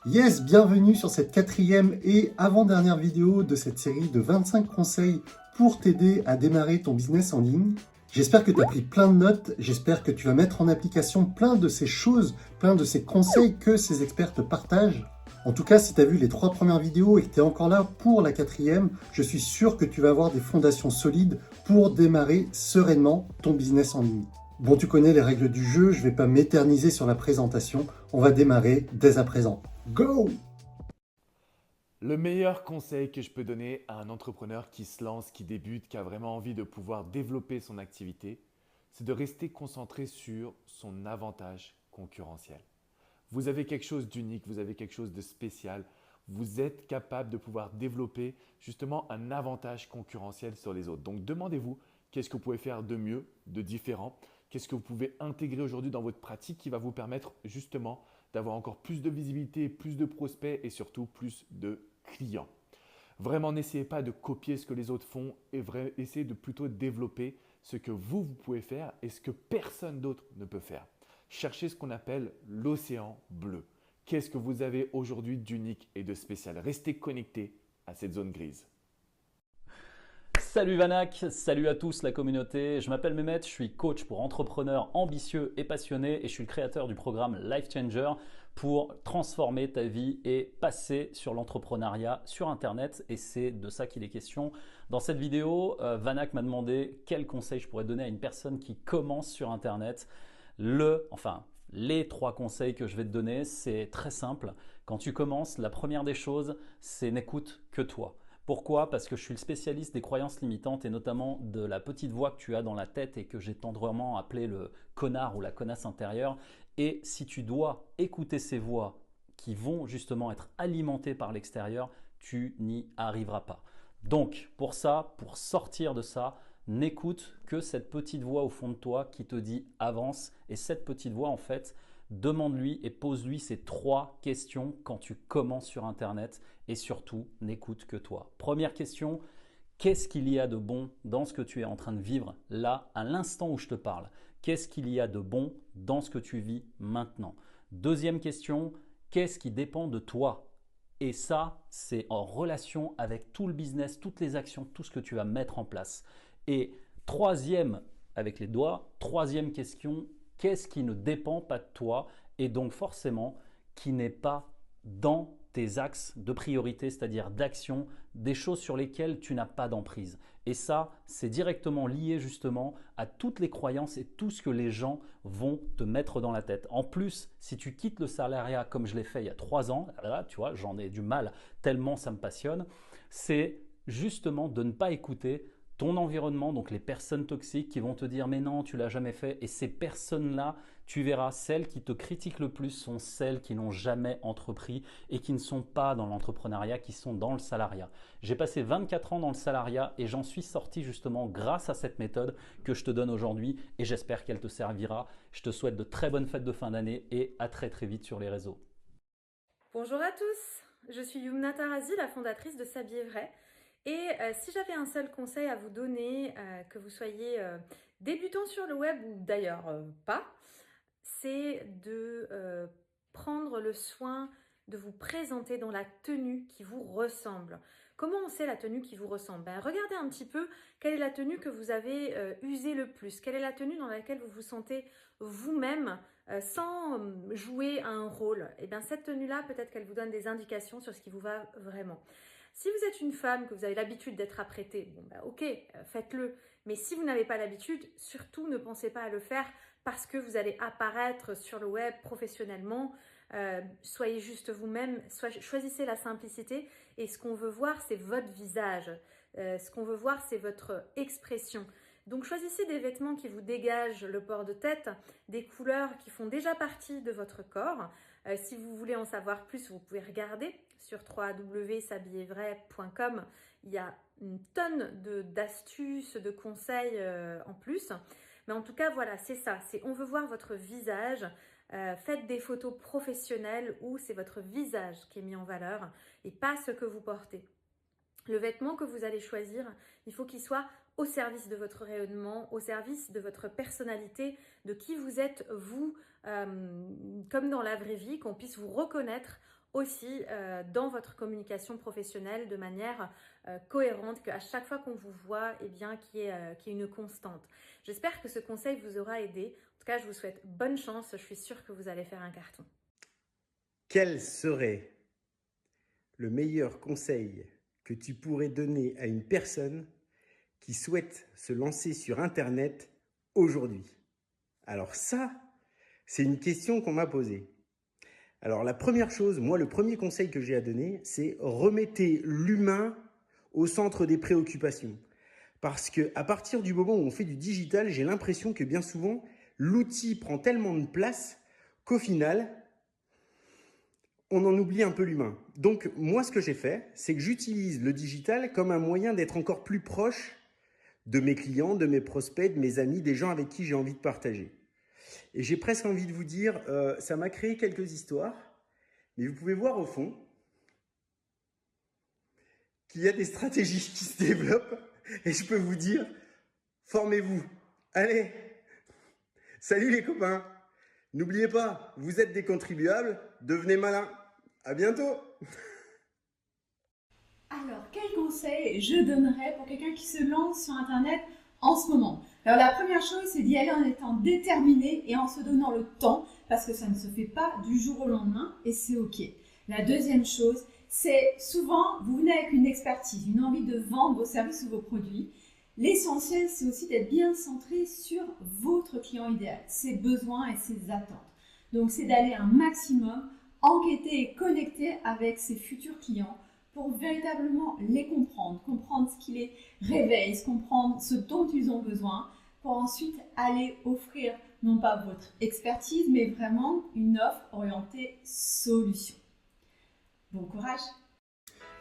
Yes, bienvenue sur cette quatrième et avant-dernière vidéo de cette série de 25 conseils pour t'aider à démarrer ton business en ligne. J'espère que tu as pris plein de notes, j'espère que tu vas mettre en application plein de ces choses, plein de ces conseils que ces experts te partagent. En tout cas, si tu as vu les 3 premières vidéos et que tu es encore là pour la quatrième, je suis sûr que tu vas avoir des fondations solides pour démarrer sereinement ton business en ligne. Bon, tu connais les règles du jeu, je ne vais pas m'éterniser sur la présentation, on va démarrer dès à présent. Go! Le meilleur conseil que je peux donner à un entrepreneur qui se lance, qui débute, qui a vraiment envie de pouvoir développer son activité, c'est de rester concentré sur son avantage concurrentiel. Vous avez quelque chose d'unique, vous avez quelque chose de spécial, vous êtes capable de pouvoir développer justement un avantage concurrentiel sur les autres. Donc demandez-vous qu'est-ce que vous pouvez faire de mieux, de différent, qu'est-ce que vous pouvez intégrer aujourd'hui dans votre pratique qui va vous permettre justement d'avoir encore plus de visibilité, plus de prospects et surtout plus de clients. Vraiment, n'essayez pas de copier ce que les autres font et essayez de plutôt développer ce que vous pouvez faire et ce que personne d'autre ne peut faire. Cherchez ce qu'on appelle l'océan bleu. Qu'est-ce que vous avez aujourd'hui d'unique et de spécial? Restez connecté à cette zone grise. Salut Vanak, salut à tous la communauté. Je m'appelle Mehmet, je suis coach pour entrepreneurs ambitieux et passionnés et je suis le créateur du programme Life Changer pour transformer ta vie et passer sur l'entrepreneuriat sur Internet. Et c'est de ça qu'il est question. Dans cette vidéo, Vanak m'a demandé quel conseil je pourrais donner à une personne qui commence sur Internet. Les 3 conseils que je vais te donner, c'est très simple. Quand tu commences, la première des choses, c'est n'écoute que toi. Pourquoi? Parce que je suis le spécialiste des croyances limitantes et notamment de la petite voix que tu as dans la tête et que j'ai tendrement appelé le connard ou la connasse intérieure. Et si tu dois écouter ces voix qui vont justement être alimentées par l'extérieur, tu n'y arriveras pas. Donc pour ça, pour sortir de ça, n'écoute que cette petite voix au fond de toi qui te dit avance. Et cette petite voix en fait, demande-lui et pose-lui ces 3 questions quand tu commences sur Internet et surtout, n'écoute que toi. Première question, qu'est-ce qu'il y a de bon dans ce que tu es en train de vivre là, à l'instant où je te parle? Qu'est-ce qu'il y a de bon dans ce que tu vis maintenant? Deuxième question, qu'est-ce qui dépend de toi? Et ça, c'est en relation avec tout le business, toutes les actions, tout ce que tu vas mettre en place. Et troisième, avec les doigts, troisième question, qu'est-ce qui ne dépend pas de toi et donc forcément qui n'est pas dans tes axes de priorité, c'est-à-dire d'action, des choses sur lesquelles tu n'as pas d'emprise. Et ça, c'est directement lié justement à toutes les croyances et tout ce que les gens vont te mettre dans la tête. En plus, si tu quittes le salariat comme je l'ai fait il y a 3 ans, là, tu vois, j'en ai du mal tellement ça me passionne, c'est justement de ne pas écouter ton environnement, donc les personnes toxiques qui vont te dire mais non, tu l'as jamais fait. Et ces personnes-là, tu verras, celles qui te critiquent le plus sont celles qui n'ont jamais entrepris et qui ne sont pas dans l'entrepreneuriat, qui sont dans le salariat. J'ai passé 24 ans dans le salariat et j'en suis sorti justement grâce à cette méthode que je te donne aujourd'hui et j'espère qu'elle te servira. Je te souhaite de très bonnes fêtes de fin d'année et à très très vite sur les réseaux. Bonjour à tous, je suis Yumna Tarazi, la fondatrice de S'habiller vrai. Et si j'avais un seul conseil à vous donner, que vous soyez débutant sur le web ou d'ailleurs pas, c'est de prendre le soin de vous présenter dans la tenue qui vous ressemble. Comment on sait la tenue qui vous ressemble? Regardez un petit peu quelle est la tenue que vous avez usée le plus, quelle est la tenue dans laquelle vous vous sentez vous-même sans jouer un rôle. Et bien cette tenue-là, peut-être qu'elle vous donne des indications sur ce qui vous va vraiment. Si vous êtes une femme, que vous avez l'habitude d'être apprêtée, bon ok, faites-le. Mais si vous n'avez pas l'habitude, surtout ne pensez pas à le faire parce que vous allez apparaître sur le web professionnellement. Soyez juste vous-même, choisissez la simplicité et ce qu'on veut voir, c'est votre visage. Ce qu'on veut voir, c'est votre expression. Donc choisissez des vêtements qui vous dégagent le port de tête, des couleurs qui font déjà partie de votre corps. Si vous voulez en savoir plus, vous pouvez regarder sur www.s'habillervrai.com. Il y a une tonne d'astuces, de conseils en plus. Mais en tout cas, voilà, c'est ça. On veut voir votre visage. Faites des photos professionnelles où c'est votre visage qui est mis en valeur et pas ce que vous portez. Le vêtement que vous allez choisir, il faut qu'il soit au service de votre rayonnement, au service de votre personnalité, de qui vous êtes vous, comme dans la vraie vie, qu'on puisse vous reconnaître aussi dans votre communication professionnelle de manière cohérente, qu'à chaque fois qu'on vous voit, eh bien, qu'il y ait une constante. J'espère que ce conseil vous aura aidé. En tout cas, je vous souhaite bonne chance. Je suis sûre que vous allez faire un carton. Quel serait le meilleur conseil que tu pourrais donner à une personne qui souhaite se lancer sur Internet aujourd'hui? Alors ça, c'est une question qu'on m'a posée. Alors la première chose, moi le premier conseil que j'ai à donner, c'est remettez l'humain au centre des préoccupations. Parce qu'à partir du moment où on fait du digital, j'ai l'impression que bien souvent, l'outil prend tellement de place qu'au final, on en oublie un peu l'humain. Donc moi ce que j'ai fait, c'est que j'utilise le digital comme un moyen d'être encore plus proche de mes clients, de mes prospects, de mes amis, des gens avec qui j'ai envie de partager. Et j'ai presque envie de vous dire, ça m'a créé quelques histoires, mais vous pouvez voir au fond qu'il y a des stratégies qui se développent et je peux vous dire, formez-vous. Allez, salut les copains. N'oubliez pas, vous êtes des contribuables, devenez malins. À bientôt. Alors, quel conseil je donnerais pour quelqu'un qui se lance sur Internet en ce moment? Alors, la première chose, c'est d'y aller en étant déterminé et en se donnant le temps, parce que ça ne se fait pas du jour au lendemain et c'est OK. La deuxième chose, c'est souvent, vous venez avec une expertise, une envie de vendre vos services ou vos produits. L'essentiel, c'est aussi d'être bien centré sur votre client idéal, ses besoins et ses attentes. Donc, c'est d'aller un maximum enquêter et connecter avec ses futurs clients pour véritablement les comprendre ce qui les réveille, comprendre ce dont ils ont besoin, pour ensuite aller offrir non pas votre expertise, mais vraiment une offre orientée solution. Bon courage!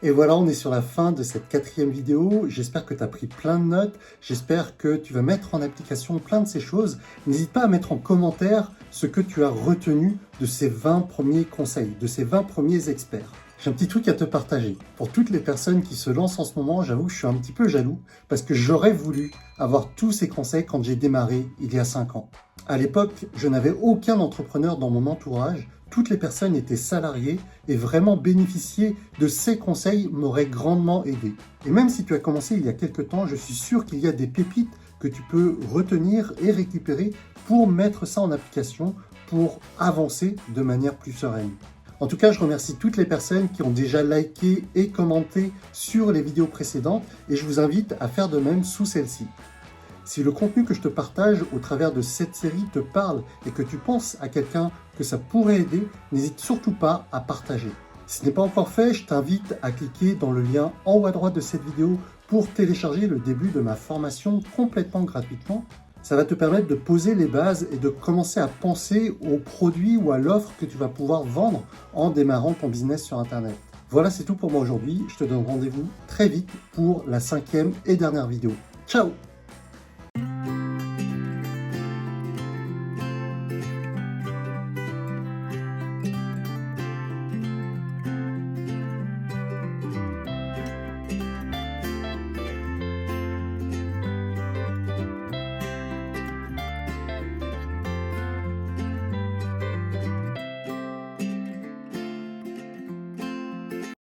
Et voilà, on est sur la fin de cette 4e vidéo. J'espère que tu as pris plein de notes. J'espère que tu vas mettre en application plein de ces choses. N'hésite pas à mettre en commentaire ce que tu as retenu de ces 20 premiers conseils, de ces 20 premiers experts. J'ai un petit truc à te partager. Pour toutes les personnes qui se lancent en ce moment, j'avoue que je suis un petit peu jaloux parce que j'aurais voulu avoir tous ces conseils quand j'ai démarré il y a 5 ans. À l'époque, je n'avais aucun entrepreneur dans mon entourage. Toutes les personnes étaient salariées et vraiment bénéficier de ces conseils m'aurait grandement aidé. Et même si tu as commencé il y a quelques temps, je suis sûr qu'il y a des pépites que tu peux retenir et récupérer pour mettre ça en application, pour avancer de manière plus sereine. En tout cas, je remercie toutes les personnes qui ont déjà liké et commenté sur les vidéos précédentes et je vous invite à faire de même sous celle-ci. Si le contenu que je te partage au travers de cette série te parle et que tu penses à quelqu'un que ça pourrait aider, n'hésite surtout pas à partager. Si ce n'est pas encore fait, je t'invite à cliquer dans le lien en haut à droite de cette vidéo pour télécharger le début de ma formation complètement gratuitement. Ça va te permettre de poser les bases et de commencer à penser au produit ou à l'offre que tu vas pouvoir vendre en démarrant ton business sur Internet. Voilà, c'est tout pour moi aujourd'hui. Je te donne rendez-vous très vite pour la 5e et dernière vidéo. Ciao!